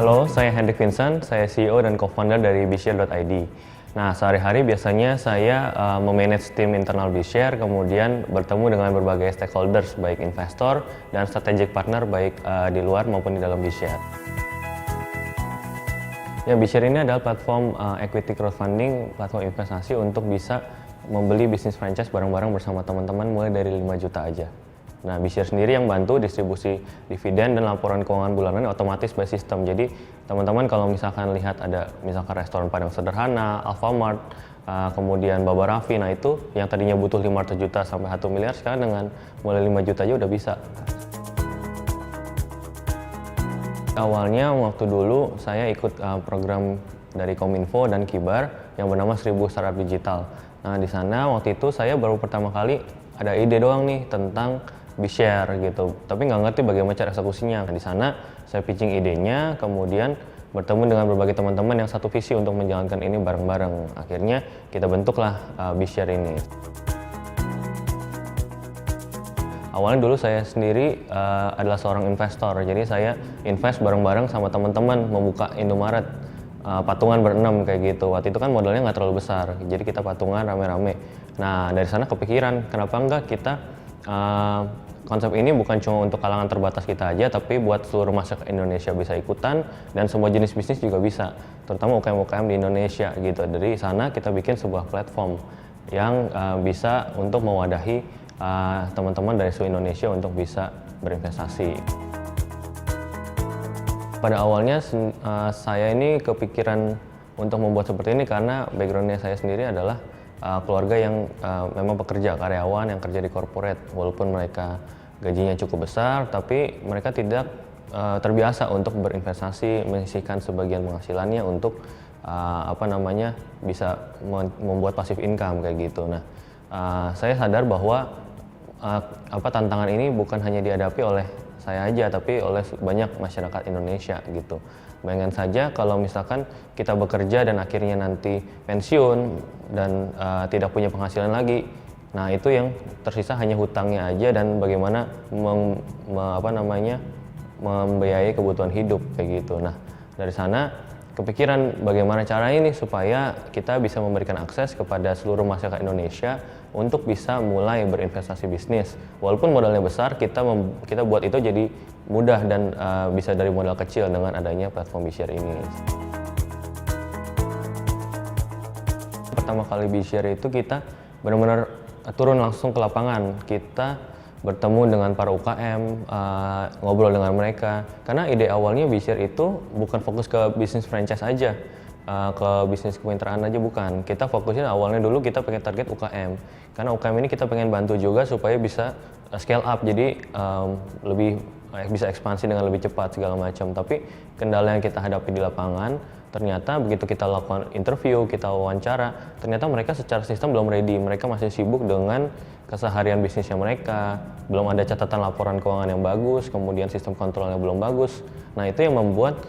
Halo, saya Hendrik Vincent, saya CEO dan co-founder dari bshare.id. Nah, sehari-hari biasanya saya memanage tim internal bshare, kemudian bertemu dengan berbagai stakeholders, baik investor dan strategic partner, baik di luar maupun di dalam bshare. Ya, bshare ini adalah platform equity crowdfunding, platform investasi untuk bisa membeli bisnis franchise bareng-bareng bersama teman-teman mulai dari 5 juta aja. Nah, bshare sendiri yang bantu distribusi dividen dan laporan keuangan bulanan otomatis by system. Jadi, teman-teman kalau misalkan lihat ada misalkan restoran Padang Sederhana, Alfamart, kemudian Baba Raffi, nah itu yang tadinya butuh 500 juta sampai 1 miliar, sekarang dengan mulai 5 juta aja udah bisa. Awalnya waktu dulu saya ikut program dari Kominfo dan Kibar yang bernama 1000 Startup Digital. Nah, di sana waktu itu saya baru pertama kali ada ide doang nih tentang bshare gitu, tapi nggak ngerti bagaimana cara eksekusinya. Di sana saya pitching idenya, kemudian bertemu dengan berbagai teman-teman yang satu visi untuk menjalankan ini bareng-bareng. Akhirnya kita bentuklah bshare ini. Awalnya dulu saya sendiri adalah seorang investor, jadi saya invest bareng-bareng sama teman-teman membuka Indomaret, patungan berenam kayak gitu. Waktu itu kan modalnya nggak terlalu besar, jadi kita patungan rame-rame. Nah, dari sana kepikiran kenapa enggak kita konsep ini bukan cuma untuk kalangan terbatas kita aja, tapi buat seluruh masyarakat Indonesia bisa ikutan dan semua jenis bisnis juga bisa, terutama UKM-UKM di Indonesia gitu. Dari sana kita bikin sebuah platform yang bisa untuk mewadahi teman-teman dari seluruh Indonesia untuk bisa berinvestasi. Pada awalnya saya ini kepikiran untuk membuat seperti ini karena backgroundnya saya sendiri adalah keluarga yang memang pekerja, karyawan yang kerja di corporate. Walaupun mereka gajinya cukup besar, tapi mereka tidak terbiasa untuk berinvestasi, menyisihkan sebagian penghasilannya untuk bisa membuat passive income kayak gitu. Nah, saya sadar bahwa tantangan ini bukan hanya dihadapi oleh saya aja, tapi oleh banyak masyarakat Indonesia gitu. Bayangkan saja kalau misalkan kita bekerja dan akhirnya nanti pensiun dan tidak punya penghasilan lagi, nah itu yang tersisa hanya hutangnya aja dan bagaimana membiayai kebutuhan hidup kayak gitu. Nah, dari sana kepikiran bagaimana caranya nih supaya kita bisa memberikan akses kepada seluruh masyarakat Indonesia untuk bisa mulai berinvestasi bisnis. Walaupun modalnya besar, kita buat itu jadi mudah dan bisa dari modal kecil dengan adanya platform bshare ini. Pertama kali bshare itu kita benar-benar turun langsung ke lapangan. Kita bertemu dengan para UKM, ngobrol dengan mereka. Karena ide awalnya bshare itu bukan fokus ke bisnis franchise aja, ke bisnis kemitraan aja bukan. Kita fokusnya awalnya dulu kita pengen target UKM. Karena UKM ini kita pengen bantu juga supaya bisa scale up, jadi lebih bisa ekspansi dengan lebih cepat segala macam. Tapi kendala yang kita hadapi di lapangan, ternyata begitu kita lakukan interview, kita wawancara, ternyata mereka secara sistem belum ready. Mereka masih sibuk dengan keseharian bisnisnya mereka, belum ada catatan laporan keuangan yang bagus, kemudian sistem kontrolnya belum bagus. Nah, itu yang membuat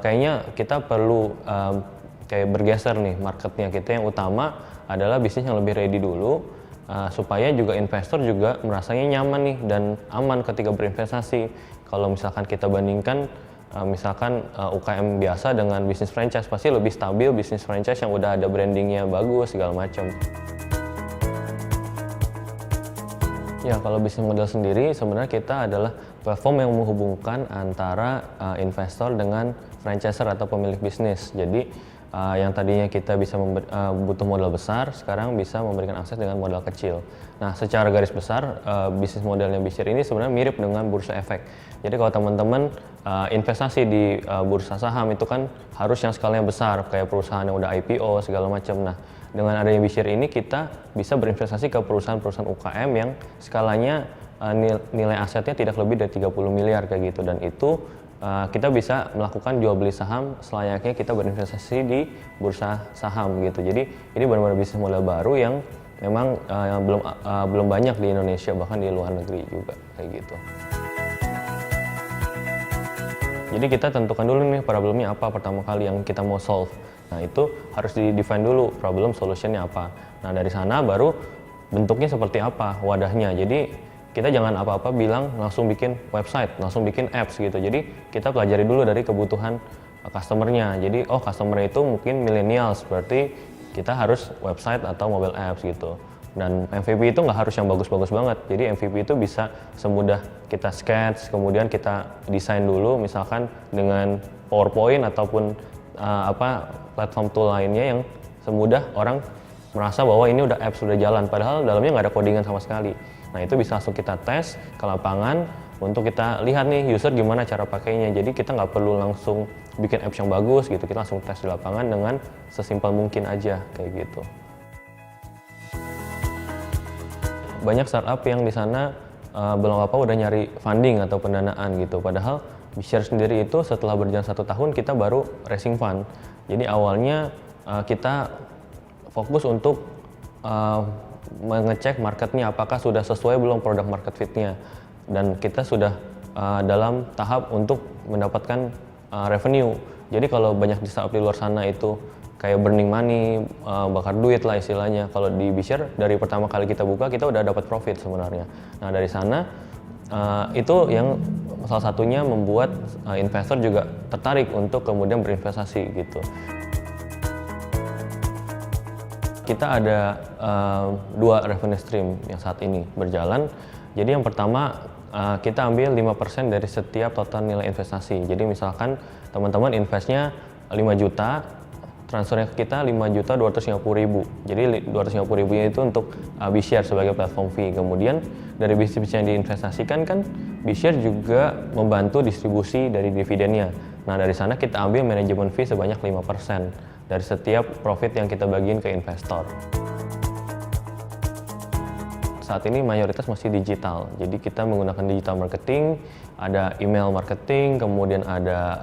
kayaknya kita perlu kayak bergeser nih marketnya. Kita yang utama adalah bisnis yang lebih ready dulu, supaya juga investor juga merasanya nyaman nih dan aman ketika berinvestasi. Kalau misalkan kita bandingkan misalkan UKM biasa dengan bisnis franchise, pasti lebih stabil bisnis franchise yang udah ada brandingnya bagus segala macam. Ya, kalau bisnis model sendiri sebenarnya kita adalah platform yang menghubungkan antara investor dengan franchisor atau pemilik bisnis. Jadi yang tadinya kita bisa butuh modal besar, sekarang bisa memberikan akses dengan modal kecil. Nah, secara garis besar bisnis modelnya bshare ini sebenarnya mirip dengan bursa efek. Jadi kalau teman-teman investasi di bursa saham itu kan harus yang skalanya besar, kayak perusahaan yang udah IPO segala macam. Nah, dengan adanya bshare ini kita bisa berinvestasi ke perusahaan-perusahaan UKM yang skalanya nilai asetnya tidak lebih dari 30 miliar kayak gitu, dan itu kita bisa melakukan jual beli saham selayaknya kita berinvestasi di bursa saham gitu. Jadi ini benar-benar bisnis model baru yang memang belum banyak di Indonesia, bahkan di luar negeri juga kayak gitu. Jadi kita tentukan dulu nih problemnya apa pertama kali yang kita mau solve. Nah, itu harus di-define dulu problem solutionnya apa. Nah, dari sana baru bentuknya seperti apa wadahnya. Jadi kita jangan apa-apa bilang langsung bikin website, langsung bikin apps gitu. Jadi kita pelajari dulu dari kebutuhan customer-nya. Jadi customer itu mungkin millennials, berarti kita harus website atau mobile apps gitu. Dan MVP itu nggak harus yang bagus-bagus banget. Jadi MVP itu bisa semudah kita sketch, kemudian kita desain dulu, misalkan dengan PowerPoint ataupun platform tool lainnya yang semudah orang merasa bahwa ini udah apps sudah jalan. Padahal dalamnya nggak ada codingan sama sekali. Nah itu bisa langsung kita tes ke lapangan untuk kita lihat nih user gimana cara pakainya. Jadi kita nggak perlu langsung bikin apps yang bagus gitu. Kita langsung tes di lapangan dengan sesimpel mungkin aja kayak gitu. Banyak startup yang di sana belum apa udah nyari funding atau pendanaan gitu. Padahal Bshare sendiri itu setelah berjalan 1 tahun kita baru raising fund. Jadi awalnya kita fokus untuk mengecek marketnya apakah sudah sesuai belum produk market fit-nya. Dan kita sudah dalam tahap untuk mendapatkan revenue. Jadi kalau banyak di startup di luar sana itu kayak burning money, bakar duit lah istilahnya. Kalau di Bshare dari pertama kali kita buka kita udah dapat profit sebenarnya. Nah dari sana itu yang salah satunya membuat investor juga tertarik untuk kemudian berinvestasi gitu. Kita ada 2 revenue stream yang saat ini berjalan. Jadi yang pertama kita ambil 5% dari setiap total nilai investasi. Jadi misalkan teman-teman investnya 5 juta, transfernya ke kita 5.250.000. Jadi 250.000 itu untuk Bshare sebagai platform fee. Kemudian dari bisnis yang diinvestasikan kan Bshare juga membantu distribusi dari dividennya. Nah dari sana kita ambil manajemen fee sebanyak 5% dari setiap profit yang kita bagiin ke investor. Saat ini mayoritas masih digital, jadi kita menggunakan digital marketing, ada email marketing, kemudian ada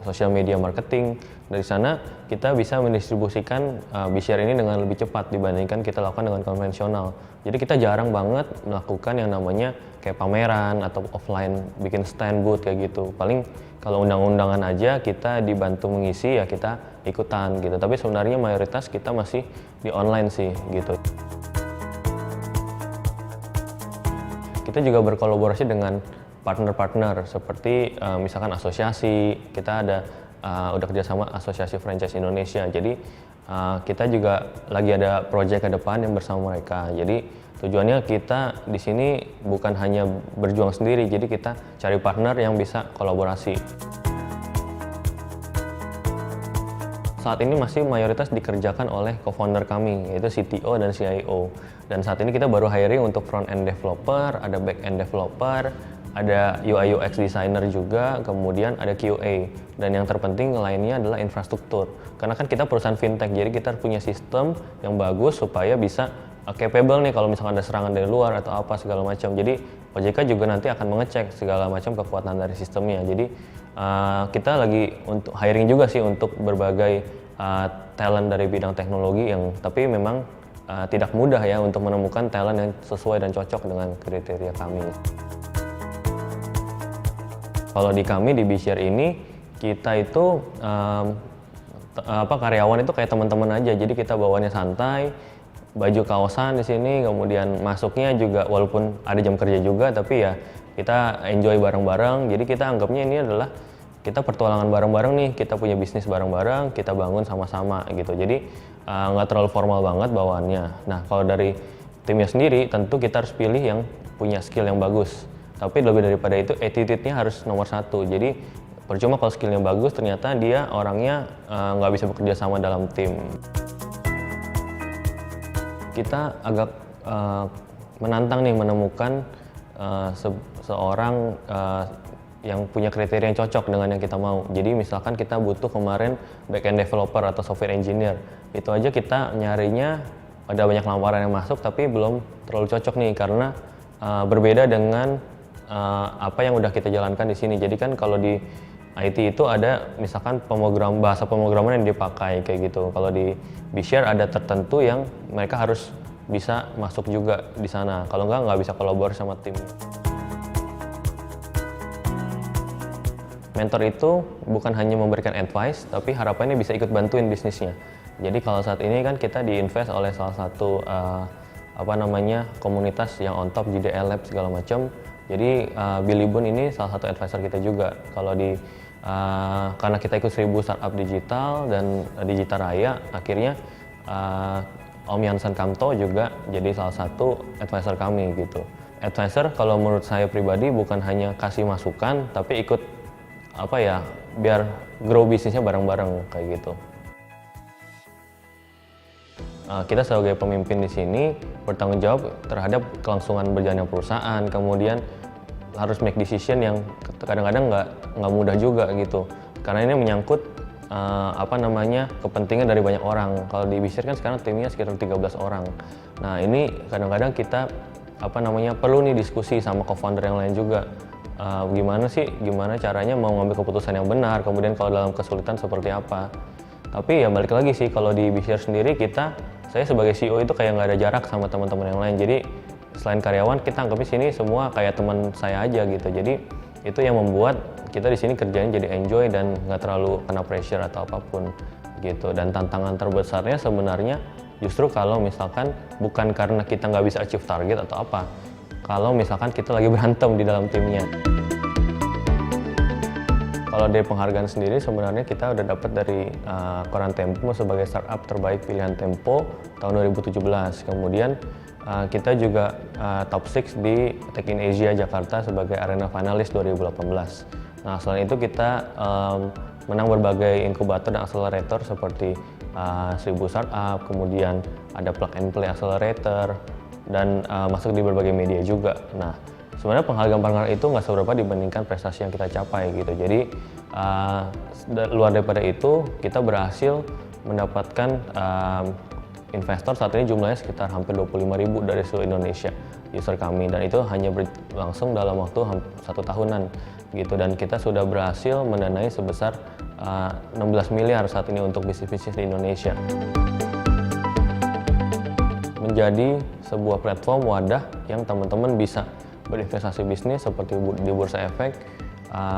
social media marketing. Dari sana kita bisa mendistribusikan Bshare ini dengan lebih cepat dibandingkan kita lakukan dengan konvensional. Jadi kita jarang banget melakukan yang namanya kayak pameran atau offline, bikin stand booth kayak gitu. Paling kalau undang-undangan aja kita dibantu mengisi ya kita ikutan gitu. Tapi sebenarnya mayoritas kita masih di online sih gitu. Kita juga berkolaborasi dengan partner-partner seperti misalkan asosiasi, kita ada udah kerjasama Asosiasi Franchise Indonesia. Jadi kita juga lagi ada proyek ke depan yang bersama mereka. Jadi tujuannya kita di sini bukan hanya berjuang sendiri, jadi kita cari partner yang bisa kolaborasi. Saat ini masih mayoritas dikerjakan oleh co-founder kami, yaitu CTO dan CIO. Dan saat ini kita baru hiring untuk front-end developer, ada back-end developer, ada UI UX designer juga, kemudian ada QA. Dan yang terpenting lainnya adalah infrastruktur. Karena kan kita perusahaan fintech, jadi kita punya sistem yang bagus supaya bisa capable nih kalau misalkan ada serangan dari luar atau apa segala macam. Jadi OJK juga nanti akan mengecek segala macam kekuatan dari sistemnya. Jadi kita lagi untuk hiring juga sih untuk berbagai talent dari bidang teknologi yang tapi memang tidak mudah ya untuk menemukan talent yang sesuai dan cocok dengan kriteria kami. Kalau di kami di Bshare ini kita itu karyawan itu kayak teman-teman aja, jadi kita bawaannya santai, baju kaosan di sini, kemudian masuknya juga walaupun ada jam kerja juga tapi ya kita enjoy bareng-bareng. Jadi kita anggapnya ini adalah kita pertualangan bareng-bareng nih, kita punya bisnis bareng-bareng, kita bangun sama-sama gitu. Jadi nggak terlalu formal banget bawaannya. Nah kalau dari timnya sendiri tentu kita harus pilih yang punya skill yang bagus. Tapi lebih daripada itu attitude-nya harus nomor 1. Jadi percuma kalau skillnya bagus ternyata dia orangnya nggak bisa bekerja sama dalam tim. Kita agak menantang nih menemukan seorang yang punya kriteria yang cocok dengan yang kita mau. Jadi misalkan kita butuh kemarin back-end developer atau software engineer. Itu aja kita nyarinya ada banyak lamaran yang masuk tapi belum terlalu cocok nih karena berbeda dengan apa yang udah kita jalankan di sini. Jadi kan kalau di IT itu ada misalkan bahasa pemrograman yang dipakai kayak gitu. Kalau di Bshare ada tertentu yang mereka harus bisa masuk juga di sana. Kalau nggak bisa kolaborasi sama tim. Mentor itu bukan hanya memberikan advice, tapi harapannya bisa ikut bantuin bisnisnya. Jadi kalau saat ini kan kita diinvest oleh salah satu komunitas yang on top JDL Lab segala macam. Jadi Bilibun ini salah satu advisor kita juga. Kalau karena kita ikut 1000 startup digital dan Digital Raya, akhirnya Om Yansan Kamto juga jadi salah satu advisor kami gitu. Advisor kalau menurut saya pribadi bukan hanya kasih masukan, tapi ikut biar grow bisnisnya bareng-bareng kayak gitu. Kita sebagai pemimpin di sini bertanggung jawab terhadap kelangsungan berjalannya perusahaan, kemudian harus make decision yang kadang-kadang nggak mudah juga gitu, karena ini menyangkut kepentingan dari banyak orang. Kalau di Bishare kan sekarang timnya sekitar 13 orang. Nah ini kadang-kadang kita perlu nih diskusi sama co-founder yang lain juga. Gimana caranya mau ngambil keputusan yang benar, kemudian kalau dalam kesulitan seperti apa. Tapi ya balik lagi sih, kalau di Bishare sendiri saya sebagai CEO itu kayak nggak ada jarak sama teman-teman yang lain. Jadi selain karyawan, kita anggapnya sini semua kayak teman saya aja gitu. Jadi itu yang membuat kita di sini kerjanya jadi enjoy dan nggak terlalu kena pressure atau apapun gitu. Dan tantangan terbesarnya sebenarnya justru kalau misalkan bukan karena kita nggak bisa achieve target atau apa, kalau misalkan kita lagi berantem di dalam timnya. Kalau dari penghargaan sendiri sebenarnya kita udah dapat dari Koran Tempo sebagai startup terbaik pilihan Tempo tahun 2017. Kemudian kita juga top 6 di Tech in Asia Jakarta sebagai arena finalis 2018. Nah selain itu kita menang berbagai inkubator dan accelerator seperti 1000 Startup, kemudian ada Plug and Play Accelerator, dan masuk di berbagai media juga. Nah sebenarnya penghargaan itu nggak seberapa dibandingkan prestasi yang kita capai gitu. Jadi luar daripada itu kita berhasil mendapatkan investor. Saat ini jumlahnya sekitar hampir 25.000 dari seluruh Indonesia user kami, dan itu hanya berlangsung dalam waktu 1 tahunan gitu. Dan kita sudah berhasil mendanai sebesar 16 miliar saat ini untuk bisnis-bisnis di Indonesia. Menjadi sebuah platform wadah yang teman-teman bisa berinvestasi bisnis seperti di Bursa Efek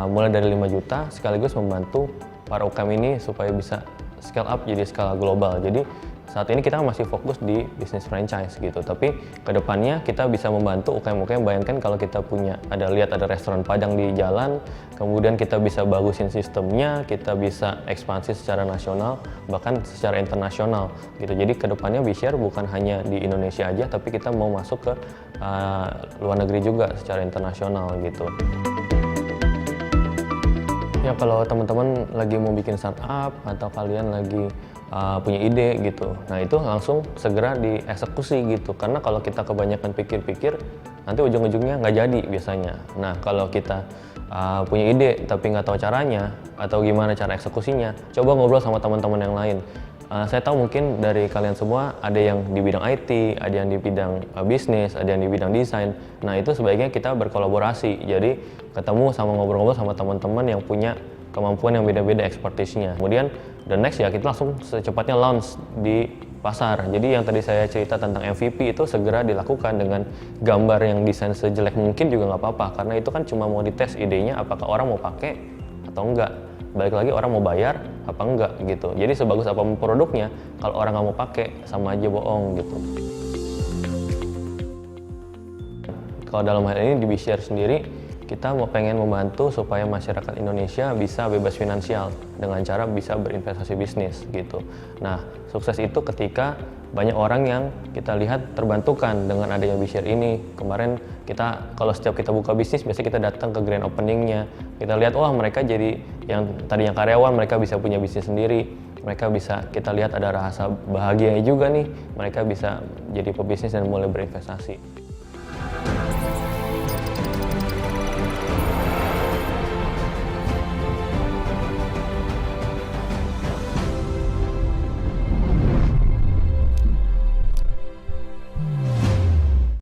mulai dari 5 juta, sekaligus membantu para UKM ini supaya bisa scale up jadi skala global. Jadi saat ini kita masih fokus di bisnis franchise gitu, tapi kedepannya kita bisa membantu UKM-UKM. Bayangkan kalau kita ada restoran Padang di jalan, kemudian kita bisa bagusin sistemnya, kita bisa ekspansi secara nasional, bahkan secara internasional gitu. Jadi kedepannya Bishare bukan hanya di Indonesia aja, tapi kita mau masuk ke luar negeri juga secara internasional gitu. Ya kalau teman-teman lagi mau bikin startup atau kalian lagi punya ide gitu, nah itu langsung segera dieksekusi gitu, karena kalau kita kebanyakan pikir-pikir nanti ujung-ujungnya nggak jadi biasanya. Nah kalau kita punya ide tapi nggak tahu caranya atau gimana cara eksekusinya, coba ngobrol sama teman-teman yang lain. Saya tahu mungkin dari kalian semua ada yang di bidang IT, ada yang di bidang bisnis, ada yang di bidang desain. Nah itu sebaiknya kita berkolaborasi, jadi ketemu sama ngobrol-ngobrol sama teman-teman yang punya kemampuan yang beda-beda expertise-nya. Kemudian the next ya kita langsung secepatnya launch di pasar. Jadi yang tadi saya cerita tentang MVP itu segera dilakukan dengan gambar yang desain sejelek mungkin juga nggak apa-apa, karena itu kan cuma mau dites idenya apakah orang mau pakai atau enggak. Balik lagi orang mau bayar apa enggak gitu. Jadi sebagus apapun produknya, kalau orang nggak mau pakai sama aja bohong gitu. Kalau dalam hal ini di Bishare sendiri, kita pengen membantu supaya masyarakat Indonesia bisa bebas finansial dengan cara bisa berinvestasi bisnis gitu. Nah, sukses itu ketika banyak orang yang kita lihat terbantukan dengan adanya Bishare ini. Kemarin kalau setiap kita buka bisnis, biasanya kita datang ke grand openingnya. Kita lihat, wah mereka jadi yang tadinya karyawan, mereka bisa punya bisnis sendiri. Kita lihat ada rasa bahagianya juga nih. Mereka bisa jadi pebisnis dan mulai berinvestasi.